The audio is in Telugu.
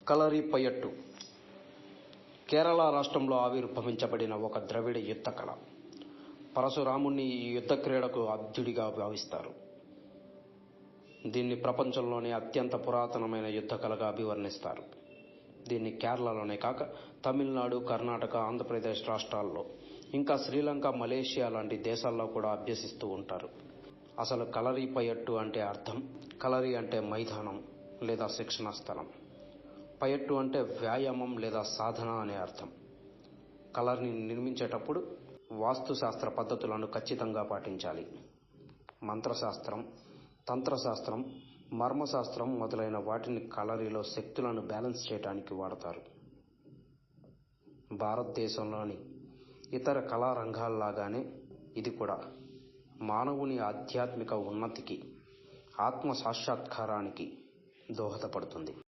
కలరిపయట్టు కేరళ రాష్ట్రంలో ఆవిర్భవించబడిన ఒక ద్రవిడ యుద్ధ కళ. పరశురాముణ్ణి ఈ యుద్ధ క్రీడకు ఆద్యుడిగా భావిస్తారు. దీన్ని ప్రపంచంలోనే అత్యంత పురాతనమైన యుద్ధ కళగా అభివర్ణిస్తారు. దీన్ని కేరళలోనే కాక తమిళనాడు, కర్ణాటక, ఆంధ్రప్రదేశ్ రాష్ట్రాల్లో, ఇంకా శ్రీలంక, మలేషియా లాంటి దేశాల్లో కూడా అభ్యసిస్తూ ఉంటారు. అసలు కలరిపయట్టు అంటే అర్థం. కలరి అంటే మైదానం లేదా శిక్షణా స్థలం. పయట్టు అంటే వ్యాయామం లేదా సాధన అనే అర్థం. కలర్ని నిర్మించేటప్పుడు వాస్తుశాస్త్ర పద్ధతులను ఖచ్చితంగా పాటించాలి. మంత్రశాస్త్రం, తంత్రశాస్త్రం, మర్మశాస్త్రం మొదలైన వాటిని కలరిలో శక్తులను బ్యాలెన్స్ చేయడానికి వాడతారు. భారతదేశంలోని ఇతర కళారంగాల్లాగానే ఇది కూడా మానవుని ఆధ్యాత్మిక ఉన్నతికి, ఆత్మ సాక్షాత్కారానికి దోహదపడుతుంది.